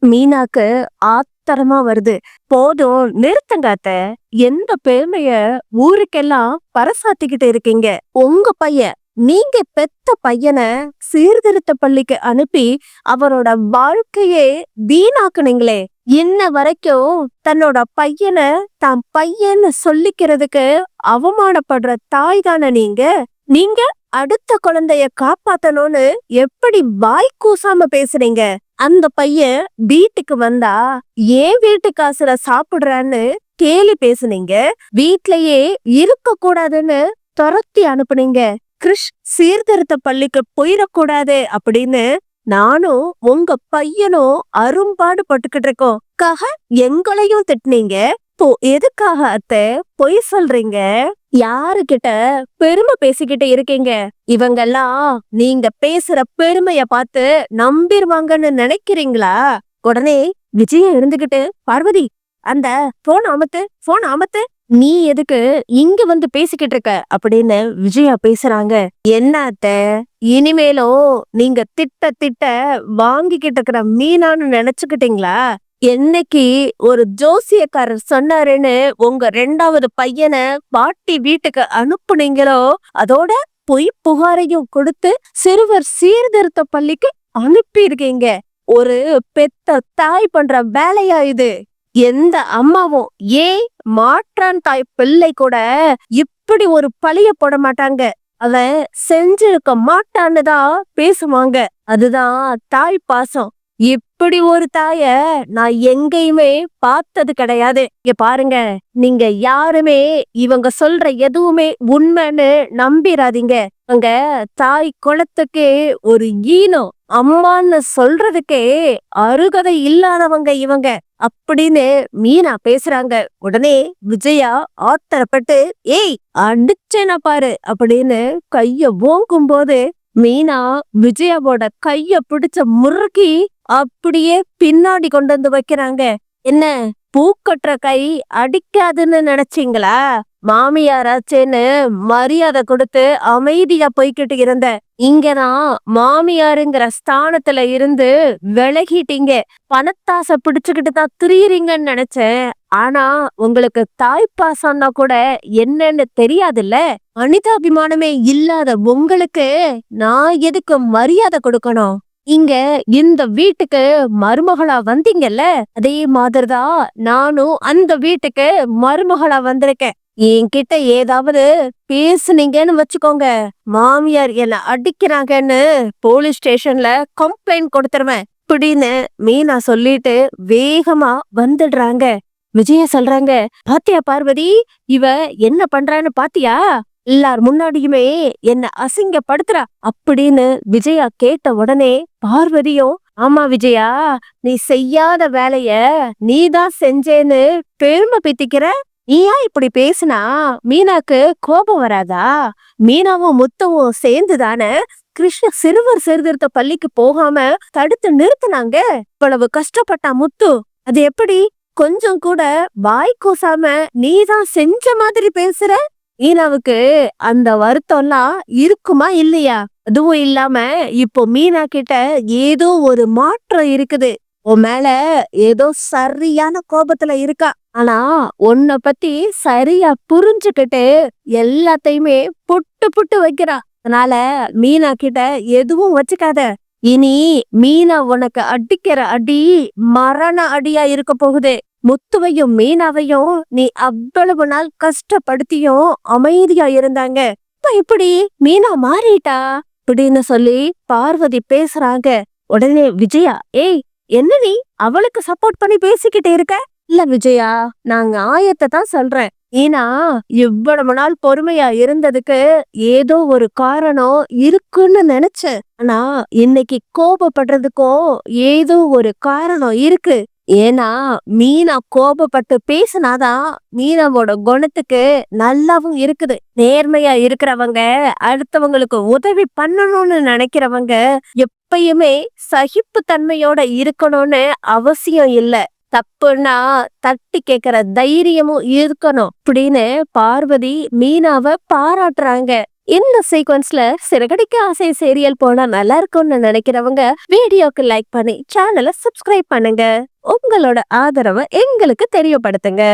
மீனாக்கு ஆத்திரமா வருது. போதும் நிறுத்துங்க அத்த. எந்த பெருமைய ஊருக்கெல்லாம் பறைசாத்திக்கிட்டு இருக்கீங்க? உங்க பையன், நீங்க பெத்த பையன சீர்திருத்த பள்ளிக்கு அனுப்பி அவரோட வாழ்க்கையே வீணாக்குனீங்களே. இன்ன வரைக்கும் தன்னோட பையன தான் பையன்னு சொல்லிக்கிறதுக்கு அவமானப்படுற தாய் தானே நீங்க? நீங்க அடுத்த குழந்தைய காப்பாத்தணும்னு எப்படி வாய் கூசாம பேசுறீங்க? அந்த பையன் வீட்டுக்கு வந்தா ஏன் வீட்டு காசுல சாப்பிடுறான்னு கேலி பேசுனீங்க. வீட்லயே இருக்க கூடாதுன்னு துரத்தி அனுப்புனீங்க. கிறிஷ் சீர்திருத்த பள்ளிக்கு போயிடக்கூடாது அப்படின்னு நானும் உங்க பையனும் அரும்பாடு பட்டுக்கிட்டு இருக்கோம். எங்களையும் திட்டுனீங்க. இப்போ எதுக்காக அத்தை பொய் சொல்றீங்க? யாருகிட்ட பெருமை பேசிக்கிட்டு இருக்கீங்க? இவங்கெல்லாம் நீங்க பேசுற பெருமைய பார்த்து நம்பிருவாங்கன்னு நினைக்கிறீங்களா? உடனே விஜய இருந்துகிட்டு, பார்வதி அந்த போன் அமத்து, நீ எதுக்கு இங்க வந்து பேசிக்கிட்டு இருக்க அப்படின்னு விஜயா பேசுறாங்க. என்ன அத்தை, இனிமேலும் நீங்க திட்ட திட்ட வாங்கிக்கிட்டு இருக்கிற மீனான்னு நினைச்சுக்கிட்டீங்களா? என்னைக்கு ஒரு ஜோசியக்காரர் சொன்னாருன்னு உங்க 2வது பையனை பாட்டி வீட்டுக்கு அனுப்புனீங்களோ, அதோட பொய் புகாரையும் கொடுத்து சிறுவர் சீர்திருத்த பள்ளிக்கு அனுப்பி இருக்கீங்க. ஒரு பெத்த தாய் பண்ற வேலையா இது? எந்த அம்மாவும், ஏன் மாற்றான் தாய் பிள்ளை கூட இப்படி ஒரு பழிய போட மாட்டாங்க. அவன் செஞ்சிருக்க மாட்டான்னு தான் பேசுவாங்க. அதுதான் தாய் பாசம். இப்படி ஒரு தாய நான் எங்கேயுமே பார்த்தது கிடையாது. இங்க பாருங்க, நீங்க யாருமே இவங்க சொல்ற எதுவுமே உண்மைன்னு நம்பிராதீங்க. அங்க தாய் குலத்துக்கே ஒரு ஈனம், அம்மான்னு சொல்றதுக்கே அருகதை இல்லாதவங்க இவங்க அப்படின்னு மீனா பேசுறாங்க. உடனே விஜயா ஆத்திரப்பட்டு, ஏய் அடிச்சேனா பாரு அப்படின்னு கைய ஓங்கும் போது மீனா விஜயாவோட கைய பிடிச்ச முறுக்கி அப்படியே பின்னாடி கொண்டு வந்து வைக்கிறாங்க. என்ன பூக்கட்டுற கை அடிக்காதுன்னு நினைச்சீங்களா? மாமியாராச்சேன்னு மரியாதை கொடுத்து அமைதியா போய்கிட்டு இருந்த இங்கதான் மாமியாருங்கிற ஸ்தானத்துல இருந்து விலகிட்டீங்க. பணத்தாசை பிடிச்சுக்கிட்டு தான் திரியுறீங்கன்னு நினைச்சேன். ஆனா உங்களுக்கு தாய்ப்பாசம்னா கூட என்னன்னு தெரியாதுல்ல. மனிதாபிமானமே இல்லாத உங்களுக்கு நான் எதுக்கு மரியாதை கொடுக்கணும்? இங்க இந்த வீட்டுக்கு மருமகளா வந்தீங்கல்ல, அதே மாதிரிதான் நானும் அந்த வீட்டுக்கு மருமகளா வந்திருக்கேன். என்கிட்ட ஏதாவது பேசுனீங்கன்னு வச்சுக்கோங்க, மாமியார் என்ன அடிக்கிறாங்கன்னு போலீஸ் ஸ்டேஷன்ல கம்ப்ளைண்ட் கொடுத்துருவேன் அப்படின்னு மீனா சொல்லிட்டு வேகமா வந்துடுறாங்க. விஜய சொல்றாங்க, பாத்தியா பார்வதி, இவ என்ன பண்றான்னு பாத்தியா? எல்லார் முன்னாடியுமே என்ன அசிங்கப்படுத்துறா அப்படின்னு விஜயா கேட்ட உடனே பார்வதியும், ஆமா விஜயா, நீ செய்யாத வேலைய நீதான் செஞ்சேன்னு பெருமை பீத்திக்கிற. நீ ஏன் இப்படி பேசுனா மீனாக்கு கோபம் வராதா? மீனாவும் முத்துவும் சேர்ந்துதானே கிருஷ்ண சிறுவர் சீர்திருத்த பள்ளிக்கு போகாம தடுத்து நிறுத்தினாங்க. இவ்வளவு கஷ்டப்பட்டா முத்து, அது எப்படி கொஞ்சம் கூட வாய் கூசாம நீதான் செஞ்ச மாதிரி பேசுற? மீனாவுக்கு அந்த வருத்தம்லாம் இருக்குமா இல்லையா? அதுவும் இல்லாம இப்போ மீனா கிட்ட ஏதோ ஒரு மாற்றம் இருக்குது. உன் மேல ஏதோ சரியான கோபத்துல இருக்கா. ஆனா உன்னை பத்தி சரியா புரிஞ்சுக்கிட்டு எல்லாத்தையுமே புட்டு புட்டு வைக்கிறா. அதனால மீனா கிட்ட எதுவும் வச்சுக்காத. இனி மீனா உனக்கு அடிக்கிற அடி மரண அடியா இருக்க போகுது. முத்துவையும் மீனாவையும் நீ அவ்வளவு நாள் கஷ்டப்படுத்தியும் அமைதியா இருந்தாங்க. இப்ப இப்படி மீனா மாறிட்டா அப்படின்னு சொல்லி பார்வதி பேசுறாங்க. உடனே விஜயா, ஏய் என்ன நீ அவளுக்கு சப்போர்ட் பண்ணி பேசிக்கிட்டே இருக்க? இல்ல விஜயா, நான் நியாயத்தை தான் சொல்றேன். ஏன்னா இவ்வளவு நாள் பொறுமையா இருந்ததுக்கு ஏதோ ஒரு காரணம் இருக்குன்னு நினைச்சேன். ஆனா இன்னைக்கு கோபப்படுறதுக்கும் ஏதோ ஒரு காரணம் இருக்கு. ஏன்னா மீனா கோபப்பட்டு பேசினாதான் மீனாவோட குணத்துக்கு நல்லாவும் இருக்குது. நேர்மையா இருக்கிறவங்க, அடுத்தவங்களுக்கு உதவி பண்ணணும்னு நினைக்கிறவங்க எப்பயுமே சகிப்பு தன்மையோட இருக்கணும்னு அவசியம் இல்ல. தப்புன்னா தட்டி கேக்குற தைரியமும் இருக்கணும் அப்படின்னு பார்வதி மீனாவை பாராட்டுறாங்க. இந்த சீக்வன்ஸ்ல சிறகடிக்க ஆசை சீரியல் போனா நல்லா இருக்கும்னு நினைக்கிறவங்க வீடியோக்கு லைக் பண்ணி சேனலை சப்ஸ்கிரைப் பண்ணுங்க. உங்களோட ஆதரவை எங்களுக்கு தெரியப்படுத்துங்க.